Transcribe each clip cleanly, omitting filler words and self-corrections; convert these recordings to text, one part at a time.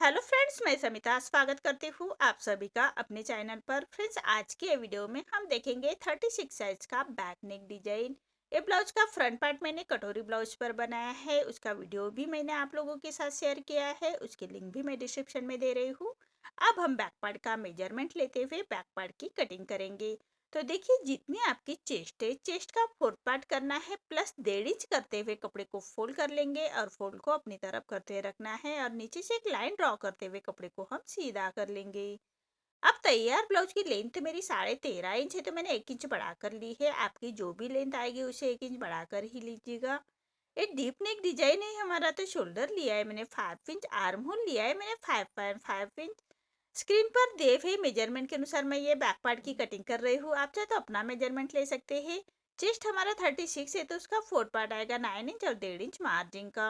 Hello friends, मैं समिता स्वागत करती हूँ आप सभी का अपने चैनल पर। फ्रेंड्स, आज के वीडियो में हम देखेंगे 36 साइज का बैक नेक डिजाइन। ये ब्लाउज का फ्रंट पार्ट मैंने कटोरी ब्लाउज पर बनाया है। उसका वीडियो भी मैंने आप लोगों के साथ शेयर किया है, उसकी लिंक भी मैं डिस्क्रिप्शन में दे रही हूँ। अब हम बैक पार्ट का मेजरमेंट लेते हुए बैक पार्ट की कटिंग करेंगे। तो देखिए, जितनी आपकी चेस्ट है, चेस्ट का फोर्थ पार्ट करना है, प्लस 1.5 इंच करते हुए कपड़े को फोल्ड कर लेंगे और फोल्ड को अपनी तरफ करते हुए रखना है और नीचे से एक लाइन ड्रॉ करते हुए कपड़े को हम सीधा कर लेंगे। अब तैयार ब्लाउज की लेंथ मेरी 13.5 इंच है, तो मैंने 1 इंच बढ़ा कर ली है। आपकी जो भी लेंथ आएगी उसे 1 इंच बढ़ाकर ही लीजिएगा। ये डीप नेक डिजाइन है हमारा, तो शोल्डर लिया है मैंने 5 इंच, आर्म होल लिया है मैंने 5.5 इंच। स्क्रीन पर दिए हुए मेजरमेंट के अनुसार मैं ये बैक पार्ट की कटिंग कर रही हूँ। आप चाहे तो अपना मेजरमेंट ले सकते हैं। चेस्ट हमारा 36 है, तो उसका फोर्थ पार्ट आएगा 9 इंच और 1.5 इंच मार्जिन का।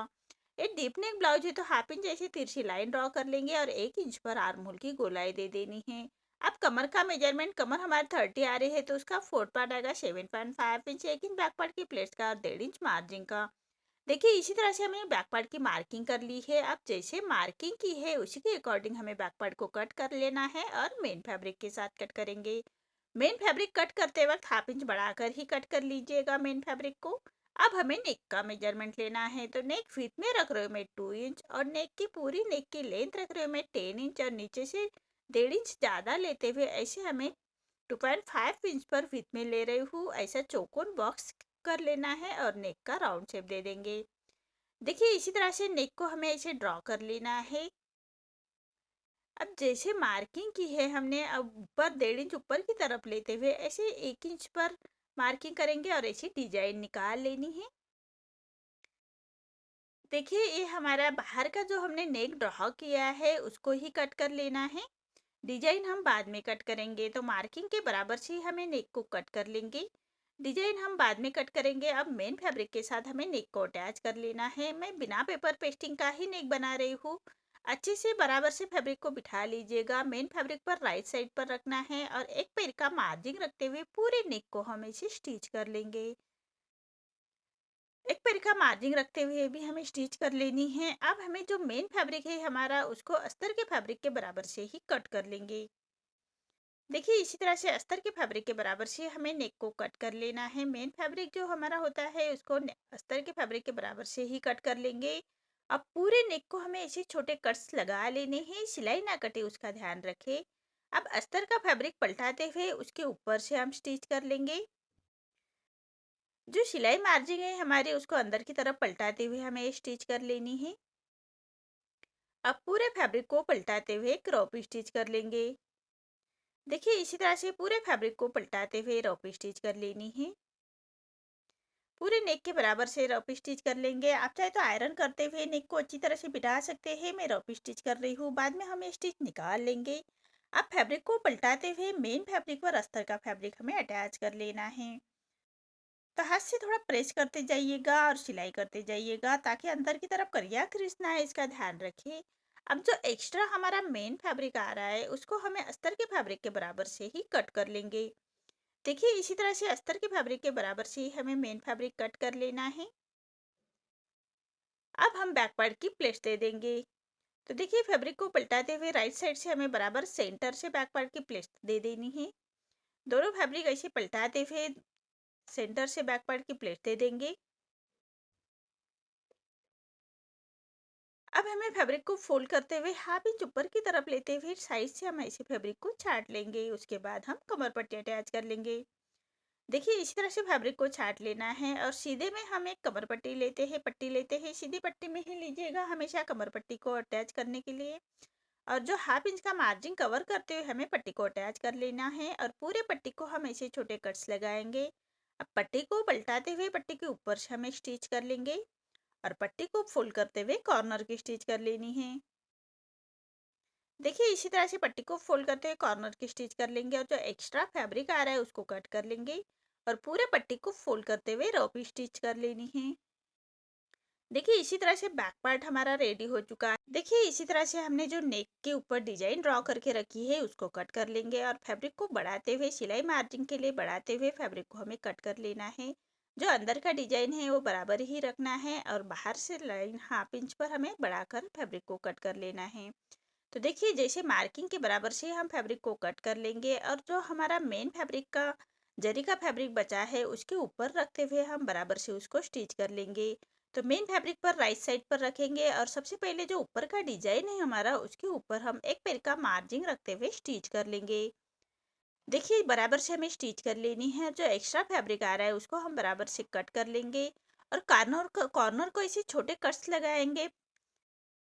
ये डीप नेक ब्लाउज है, तो 1/2 इंच ऐसे तिरछी लाइन ड्रॉ कर लेंगे और 1 इंच पर आर्म होल की गोलाई दे देनी है। अब कमर का मेजरमेंट, कमर हमारे 30 आ रही है, तो उसका फोर्थ पार्ट आएगा 7.5 इंच, 1 इंच बैक पार्ट की प्लेट्स का और 1.5 इंच मार्जिन का। देखिए, इसी तरह से हमने बैक पार्ट की मार्किंग कर ली है। अब जैसे मार्किंग की है उसी के अकॉर्डिंग हमें बैक पार्ट को कट कर लेना है और मेन फैब्रिक के साथ कट करेंगे। मेन फैब्रिक कट करते वक्त 1/2 इंच बढ़ाकर ही कट कर लीजिएगा मेन फैब्रिक को। अब हमें नेक का मेजरमेंट लेना है, तो नेक विड्थ में रख रही हूँ मैं 2 इंच और नेक की पूरी नेक की लेंथ रख रही हूँ मैं 10 इंच और नीचे से 1.5 इंच ज़्यादा लेते हुए ऐसे हमें 2.5 इंच पर विड्थ में ले रही हूँ। ऐसा चौकोन बॉक्स कर लेना है और नेक का राउंड शेप दे देंगे। देखिए, इसी तरह से नेक को हमें ऐसे ड्रॉ कर लेना है। अब जैसे मार्किंग की है हमने, अब ऊपर 1.5 इंच ऊपर की तरफ लेते हुए ऐसे 1 इंच पर मार्किंग करेंगे और ऐसी डिजाइन निकाल लेनी है। देखिए, ये हमारा बाहर का जो हमने नेक ड्रॉ किया है उसको ही कट कर लेना है। डिजाइन हम बाद में कट करेंगे, तो मार्किंग के बराबर से ही हमें नेक को कट कर लेंगे। डिजाइन हम बाद में कट करेंगे। अब मेन फैब्रिक के साथ हमें नेक को अटैच कर लेना है। मैं बिना पेपर पेस्टिंग का ही नेक बना रही हूँ। अच्छे से बराबर से फैब्रिक को बिठा लीजिएगा। मेन फैब्रिक पर राइट साइड पर रखना है और एक पैर का मार्जिन रखते हुए पूरे नेक को हम इसे स्टिच कर लेंगे। एक पैर का मार्जिन रखते हुए भी हमें स्टिच कर लेनी है। अब हमें जो मेन फैब्रिक है हमारा, उसको अस्तर के फैब्रिक के बराबर से ही कट कर लेंगे। देखिए, इसी तरह से अस्तर के फैब्रिक के बराबर से हमें नेक को कट कर लेना है। मेन फैब्रिक जो हमारा होता है उसको अस्तर के फैब्रिक के बराबर से ही कट कर लेंगे। अब पूरे नेक को हमें ऐसे छोटे कट्स लगा लेने हैं, सिलाई ना कटे उसका ध्यान रखें। अब अस्तर का फैब्रिक पलटाते हुए उसके ऊपर से हम स्टिच कर लेंगे। जो सिलाई मार्जिन है हमारे, उसको अंदर की तरफ पलटाते हुए हमें स्टिच कर लेनी है। अब पूरे फैब्रिक को पलटाते हुए क्रॉप स्टिच कर लेंगे। देखिए, इसी तरह से पूरे फैब्रिक को पलटाते हुए रॉप स्टिच कर लेनी है। पूरे नेक के बराबर से रॉप स्टिच कर लेंगे। आप चाहे तो आयरन करते हुए नेक को अच्छी तरह से बिठा सकते हैं। मैं रॉप स्टिच कर रही हूँ, बाद में हम ये स्टिच निकाल लेंगे। अब फैब्रिक को पलटाते हुए मेन फैब्रिक पर अस्तर का फैब्रिक हमें अटैच कर लेना है। तो हाथ से थोड़ा प्रेस करते जाइएगा और सिलाई करते जाइएगा ताकि अंदर की तरफ करिया क्रिस ना है, इसका ध्यान रखिए। अब जो एक्स्ट्रा हमारा मेन फैब्रिक आ रहा है उसको हमें अस्तर के फैब्रिक के बराबर से ही कट कर लेंगे। देखिए, इसी तरह से अस्तर के फैब्रिक के बराबर से ही हमें मेन फैब्रिक कट कर लेना है। अब हम बैक पार्ट की प्लेट्स दे देंगे। तो देखिए, फैब्रिक को पलटाते हुए राइट साइड से हमें बराबर सेंटर से बैक पार्ट की प्लेट्स दे देनी है। दोनों फैब्रिक ऐसे पलटाते हुए सेंटर से बैक पार्ट की प्लेट दे देंगे। अब हमें फैब्रिक को फोल्ड करते हुए हाफ इंच ऊपर की तरफ लेते हुए साइड से हम ऐसे फैब्रिक को छाट लेंगे। उसके बाद हम कमर पट्टी अटैच कर लेंगे। देखिए, इसी तरह से फैब्रिक को छाट लेना है और सीधे में हम एक कमर पट्टी लेते हैं, सीधी पट्टी में ही लीजिएगा हमेशा कमर पट्टी को अटैच करने के लिए। और जो हाफ इंच का मार्जिन कवर करते हुए हमें पट्टी को अटैच कर लेना है और पूरे पट्टी को हम ऐसे छोटे कट्स लगाएंगे। अब पट्टी को पलटाते हुए पट्टी के ऊपर से हमें स्टिच कर लेंगे और पट्टी को फोल्ड करते हुए कॉर्नर की स्टिच कर लेनी है। देखिए, इसी तरह से पट्टी को फोल्ड करते हुए कॉर्नर की स्टिच कर लेंगे और जो एक्स्ट्रा फैब्रिक आ रहा है उसको कट कर लेंगे और पूरे पट्टी को फोल्ड करते हुए रोपी स्टिच कर लेनी है। देखिए, इसी तरह से बैक पार्ट हमारा रेडी हो चुका है। देखिए, इसी तरह से हमने जो नेक के ऊपर डिजाइन ड्रॉ करके रखी है उसको कट कर लेंगे और फैब्रिक को बढ़ाते हुए, सिलाई मार्जिन के लिए बढ़ाते हुए फैब्रिक को हमें कट कर लेना है। जो अंदर का डिजाइन है वो बराबर ही रखना है और बाहर से लाइन हाफ इंच पर हमें बढ़ाकर फैब्रिक को कट कर लेना है। तो देखिए जैसे मार्किंग के बराबर से हम फैब्रिक को कट कर लेंगे और जो हमारा मेन फैब्रिक का जरी का फैब्रिक बचा है उसके ऊपर रखते हुए हम बराबर से उसको स्टिच कर लेंगे। तो मेन फैब्रिक पर राइट साइड पर रखेंगे और सबसे पहले जो ऊपर का डिजाइन है हमारा उसके ऊपर हम एक पैर का मार्जिन रखते हुए स्टिच कर लेंगे। देखिए बराबर से हमें स्टिच कर लेनी है, जो एक्स्ट्रा फैब्रिक आ रहा है उसको हम बराबर से कट कर लेंगे और कॉर्नर को ऐसे छोटे कट्स लगाएंगे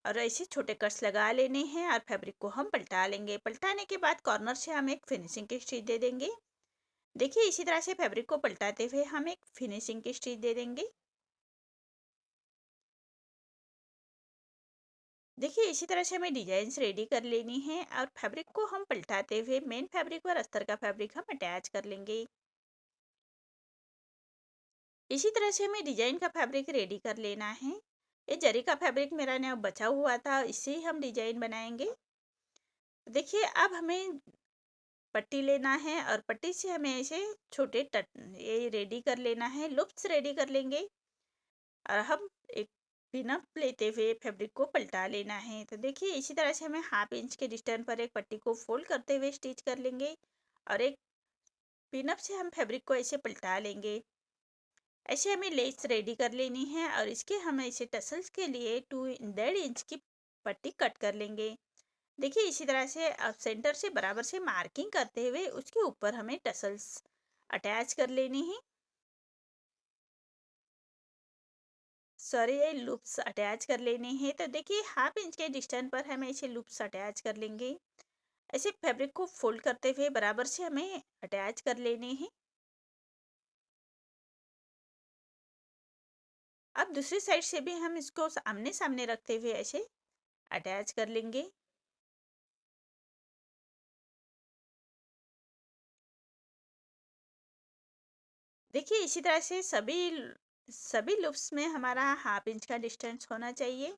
और ऐसे छोटे कट्स लगा लेने हैं और फैब्रिक को हम पलटा लेंगे। पलटाने के बाद कॉर्नर से हम एक फिनिशिंग की स्टिच दे देंगे। देखिए इसी तरह से फैब्रिक को पलटाते हुए हम एक फिनिशिंग की स्टिच दे देंगे। देखिए इसी तरह से हमें डिजाइन रेडी कर लेनी है और फैब्रिक को हम पलटाते हुए मेन फैब्रिक पर अस्तर का फैब्रिक हम अटैच कर लेंगे। इसी तरह से हमें डिजाइन का फैब्रिक रेडी कर लेना है। ये जरी का फैब्रिक मेरा ने बचा हुआ था, इससे ही हम डिजाइन बनाएंगे। देखिए अब हमें पट्टी लेना है और पट्टी से हमें ऐसे छोटे टट ये रेडी कर लेना है, लूप्स रेडी कर लेंगे और हम एक पिनअप लेते हुए फैब्रिक को पलटा लेना है। तो देखिए इसी तरह से हमें हाफ इंच के डिस्टेंस पर एक पट्टी को फोल्ड करते हुए स्टिच कर लेंगे और एक पिनअप से हम फैब्रिक को ऐसे पलटा लेंगे। ऐसे हमें लेस रेडी कर लेनी है और इसके हम ऐसे टसल्स के लिए 2.5 इंच की पट्टी कट कर लेंगे। देखिए इसी तरह से अब सेंटर से बराबर से मार्किंग करते हुए उसके ऊपर हमें टसल्स अटैच कर लेनी है। सॉरी, ये लूप्स अटैच कर लेने हैं। तो देखिए हाफ इंच के डिस्टेंस पर हमें ऐसे लूप्स अटैच कर लेंगे। ऐसे फैब्रिक को फोल्ड करते हुए बराबर से हमें अटैच कर लेने हैं। अब दूसरी साइड से भी हम इसको आमने सामने रखते हुए ऐसे अटैच कर लेंगे। देखिए इसी तरह से सभी लूप्स में हमारा हाफ इंच का डिस्टेंस होना चाहिए।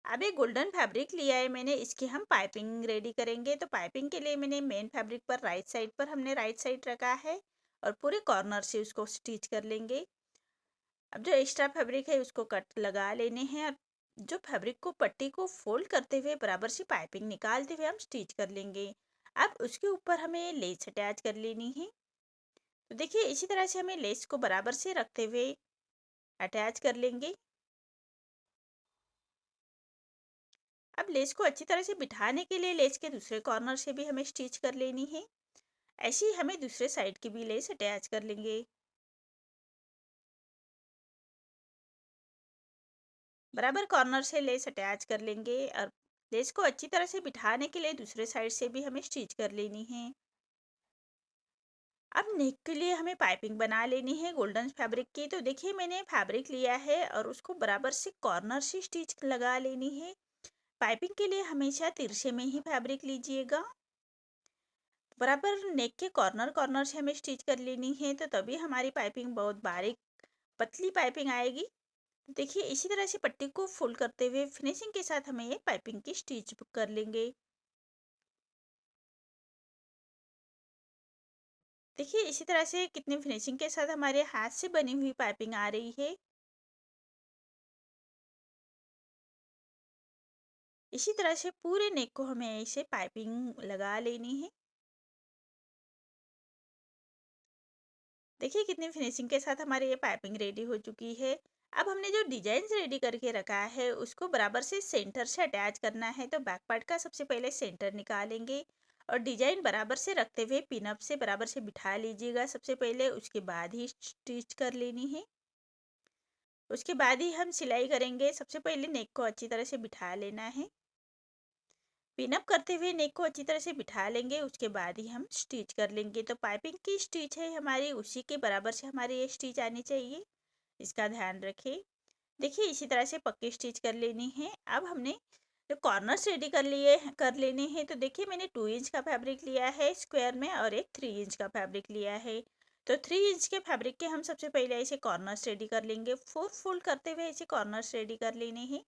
अब एक गोल्डन फैब्रिक लिया है मैंने, इसकी हम पाइपिंग रेडी करेंगे। तो पाइपिंग के लिए मैंने मेन फैब्रिक पर राइट साइड पर हमने राइट साइड रखा है और पूरे कॉर्नर से उसको स्टिच कर लेंगे। अब जो एक्स्ट्रा फैब्रिक है उसको कट लगा लेने हैं और जो फैब्रिक को पट्टी को फोल्ड करते हुए बराबर से पाइपिंग निकालते हुए हम स्टिच कर लेंगे। अब उसके ऊपर हमें लेस अटैच कर लेनी है। तो देखिए इसी तरह से हमें लेस को बराबर से रखते हुए अटैच कर लेंगे। अब लेस को अच्छी तरह से बिठाने के लिए लेस के दूसरे कॉर्नर से भी हमें स्टिच कर लेनी है। ऐसे ही हमें दूसरे साइड की भी लेस अटैच कर लेंगे। बराबर कॉर्नर से लेस अटैच कर लेंगे और लेस को अच्छी तरह से बिठाने के लिए दूसरे साइड से भी हमें स्टिच कर लेनी है। अब नेक के लिए हमें पाइपिंग बना लेनी है गोल्डन फैब्रिक की। तो देखिए मैंने फैब्रिक लिया है और उसको बराबर से कॉर्नर से स्टिच लगा लेनी है। पाइपिंग के लिए हमेशा तिरछे में ही फैब्रिक लीजिएगा। बराबर नेक के कॉर्नर कॉर्नर से हमें स्टिच कर लेनी है, तो तभी हमारी पाइपिंग बहुत बारीक पतली पाइपिंग आएगी। देखिए इसी तरह से पट्टी को फोल्ड करते हुए फिनिशिंग के साथ हमें ये पाइपिंग की स्टिच कर लेंगे। देखिए इसी तरह से कितनी फिनिशिंग के साथ हमारे हाथ से बनी हुई पाइपिंग आ रही है। इसी तरह से पूरे नेक को हमें ऐसे पाइपिंग लगा लेनी है। देखिए कितनी फिनिशिंग के साथ हमारी ये पाइपिंग रेडी हो चुकी है। अब हमने जो डिजाइन रेडी करके रखा है उसको बराबर से सेंटर से अटैच करना है। तो बैक पार्ट का सबसे पहले सेंटर निकालेंगे और डिजाइन बराबर से रखते हुए पिनअप से बराबर से बिठा लीजिएगा सबसे पहले, उसके बाद ही स्टिच कर लेनी है। उसके बाद ही हम सिलाई करेंगे। सबसे पहले नेक को अच्छी तरह से बिठा लेना है। पिनअप करते हुए नेक को अच्छी तरह से बिठा लेंगे, उसके बाद ही हम स्टिच कर लेंगे। तो पाइपिंग की स्टिच है हमारी उसी के बराबर से हमारी ये स्टिच आनी चाहिए, इसका ध्यान रखें। देखिए इसी तरह से पक्की स्टिच कर लेनी है। अब हमने जो कॉर्नर्स रेडी कर लेने हैं। तो देखिए मैंने 2 इंच का फैब्रिक लिया है स्क्वायर में और एक 3 इंच का फैब्रिक लिया है। तो 3 इंच के फैब्रिक के हम सबसे पहले ऐसे कॉर्नर्स रेडी कर लेंगे, 4 फोल्ड करते हुए ऐसे कॉर्नर्स रेडी कर लेने हैं।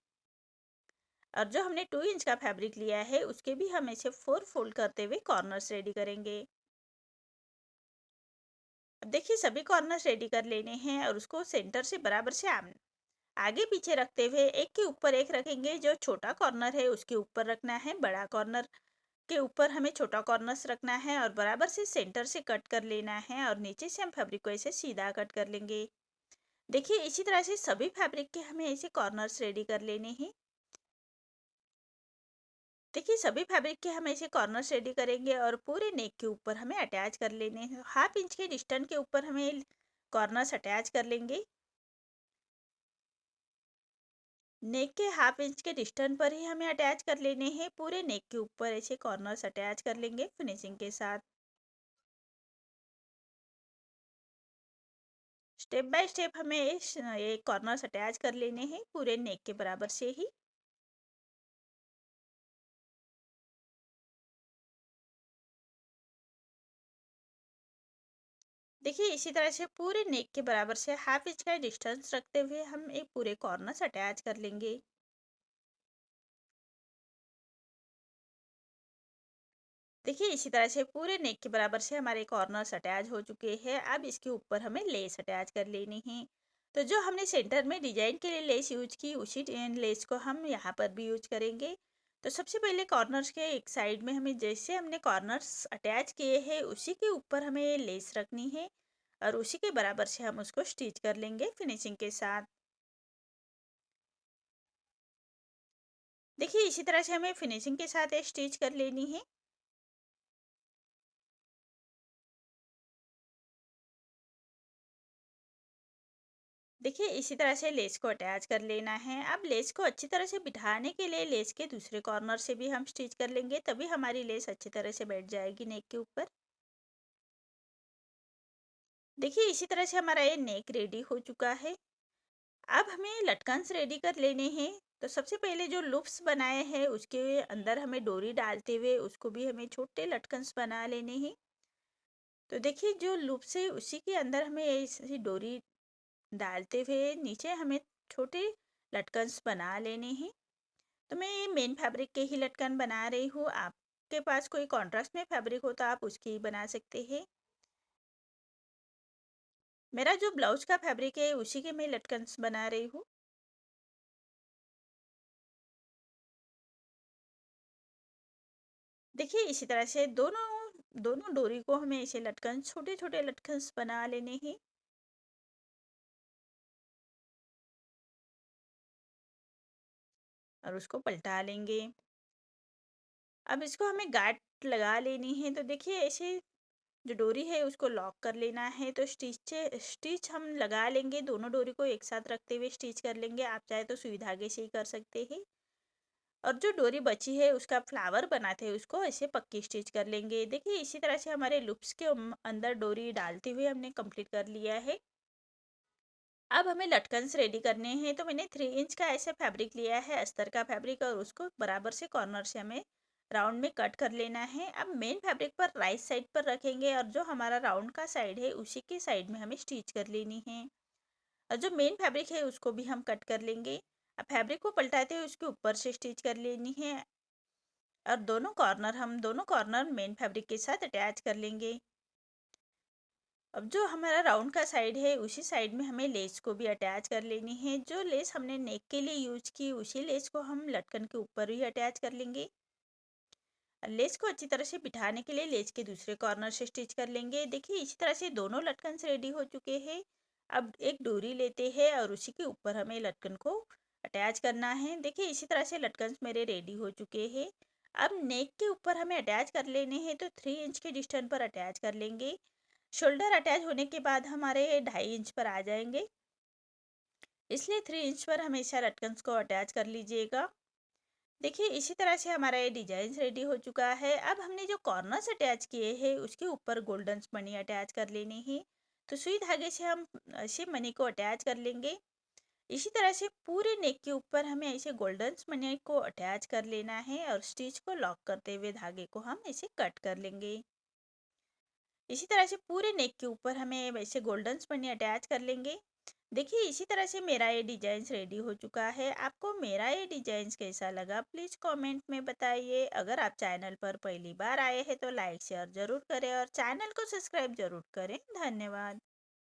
और जो हमने 2 इंच का फैब्रिक लिया है उसके भी हम ऐसे 4 फोल्ड करते हुए कॉर्नर्स रेडी करेंगे। अब देखिए सभी कॉर्नर्स रेडी कर लेने हैं और उसको सेंटर से बराबर से आगे पीछे रखते हुए एक के ऊपर एक रखेंगे। जो छोटा कॉर्नर है उसके ऊपर रखना है, बड़ा कॉर्नर के ऊपर हमें छोटा कॉर्नर्स रखना है और बराबर से सेंटर से कट कर लेना है और नीचे से हम फैब्रिक को ऐसे सीधा कट कर लेंगे। देखिए इसी तरह से सभी फैब्रिक के हमें ऐसे कॉर्नर्स रेडी कर लेने हैं। देखिए सभी फैब्रिक के हम ऐसे कॉर्नर्स रेडी करेंगे और पूरे नेक के ऊपर हमें अटैच कर लेने हैं। 1/2 इंच के डिस्टेंस के ऊपर हमें कॉर्नर्स अटैच कर लेंगे। नेक के 1/2 इंच के डिस्टेंस पर ही हमें अटैच कर लेने हैं। पूरे नेक के ऊपर ऐसे कॉर्नर्स अटैच कर लेंगे फिनिशिंग के साथ। स्टेप बाय स्टेप हमें ये कॉर्नर्स अटैच कर लेने हैं पूरे नेक के बराबर से ही। देखिए इसी तरह से पूरे नेक के बराबर से 1/2 इंच का डिस्टेंस रखते हुए हम एक पूरे कॉर्नर्स अटैच कर लेंगे। देखिए इसी तरह से पूरे नेक के बराबर से हमारे कॉर्नर्स अटैच हो चुके हैं। अब इसके ऊपर हमें लेस अटैच कर लेनी है। तो जो हमने सेंटर में डिजाइन के लिए लेस यूज की उसी लेस को हम यहाँ पर भी यूज करेंगे। तो सबसे पहले कॉर्नर्स के एक साइड में हमें जैसे हमने कॉर्नर्स अटैच किए हैं उसी के ऊपर हमें लेस रखनी है और उसी के बराबर से हम उसको स्टिच कर लेंगे फिनिशिंग के साथ। देखिए इसी तरह से हमें फिनिशिंग के साथ स्टिच कर लेनी है। देखिए इसी तरह से लेस को अटैच कर लेना है। अब लेस को अच्छी तरह से बिठाने के लिए लेस के दूसरे कॉर्नर से भी हम स्टिच कर लेंगे, तभी हमारी लेस अच्छी तरह से बैठ जाएगी नेक के ऊपर। देखिए इसी तरह से हमारा ये नेक रेडी हो चुका है। अब हमें लटकन्स रेडी कर लेने हैं। तो सबसे पहले जो लूप्स बनाए हैं उसके अंदर हमें डोरी डालते हुए उसको भी हमें छोटे लटकन्स बना लेने हैं। तो देखिए जो लूप्स है उसी के अंदर हमें ऐसी डोरी डालते हुए नीचे हमें छोटे लटकन्स बना लेने हैं। तो मैं ये मेन फैब्रिक के ही लटकन बना रही हूँ। आपके पास कोई कॉन्ट्रास्ट में फैब्रिक हो तो आप उसकी ही बना सकते हैं। मेरा जो ब्लाउज का फैब्रिक है उसी के मैं लटकन्स बना रही हूँ। देखिए इसी तरह से दोनों दोनों डोरी को हमें ऐसे लटकन छोटे छोटे लटकन्स बना लेने हैं और उसको पलटा लेंगे। अब इसको हमें गांठ लगा लेनी है। तो देखिए ऐसे जो डोरी है उसको लॉक कर लेना है। तो स्टिच हम लगा लेंगे, दोनों डोरी को एक साथ रखते हुए स्टिच कर लेंगे। आप चाहे तो सुई धागे से ही कर सकते हैं। और जो डोरी बची है उसका फ्लावर बनाते हैं उसको ऐसे पक्की स्टिच कर लेंगे। देखिए इसी तरह से हमारे लूप्स के अंदर डोरी डालते हुए हमने कंप्लीट कर लिया है। अब हमें लटकन्स रेडी करने हैं। तो मैंने 3 इंच का ऐसे फैब्रिक लिया है, अस्तर का फैब्रिक, और उसको बराबर से कॉर्नर से हमें राउंड में कट कर लेना है। अब मेन फैब्रिक पर राइट साइड पर रखेंगे और जो हमारा राउंड का साइड है उसी के साइड में हमें स्टिच कर लेनी है। और जो मेन फैब्रिक है उसको भी हम कट कर लेंगे। अब फैब्रिक को पलटाते हुए उसके ऊपर से स्टिच कर लेनी है और दोनों कॉर्नर मेन फैब्रिक के साथ अटैच कर लेंगे। अब जो हमारा राउंड का साइड है उसी साइड में हमें लेस को भी अटैच कर लेनी है। जो लेस हमने नेक के लिए यूज की उसी लेस को हम लटकन के ऊपर ही अटैच कर लेंगे। लेस को अच्छी तरह से बिठाने के लिए लेस के दूसरे कॉर्नर से स्टिच कर लेंगे। देखिए इसी तरह से दोनों लटकन से रेडी हो चुके हैं। अब एक डोरी लेते हैं और उसी के ऊपर हमें लटकन को अटैच करना है। देखिए इसी तरह से लटकन मेरे रेडी हो चुके हैं। अब नेक के ऊपर हमें अटैच कर लेने हैं। तो 3 इंच के डिस्टेंस पर अटैच कर लेंगे। शोल्डर अटैच होने के बाद हमारे 2.5 इंच पर आ जाएंगे, इसलिए 3 इंच पर हमेशा लटकन्स को अटैच कर लीजिएगा। देखिए इसी तरह से हमारा ये डिजाइन रेडी हो चुका है। अब हमने जो कॉर्नर्स अटैच किए हैं उसके ऊपर गोल्डन मनी अटैच कर लेनी है। तो सुई धागे से हम ऐसे मनी को अटैच कर लेंगे। इसी तरह से पूरे नेक के ऊपर हमें ऐसे गोल्डन मनी को अटैच कर लेना है और स्टिच को लॉक करते हुए धागे को हम ऐसे कट कर लेंगे। इसी तरह से पूरे नेक के ऊपर हमें वैसे गोल्डन स्पनी अटैच कर लेंगे। देखिए इसी तरह से मेरा ये डिजाइन रेडी हो चुका है। आपको मेरा ये डिजाइन कैसा लगा प्लीज़ कमेंट में बताइए। अगर आप चैनल पर पहली बार आए हैं तो लाइक शेयर ज़रूर करें और चैनल को सब्सक्राइब ज़रूर करें। धन्यवाद।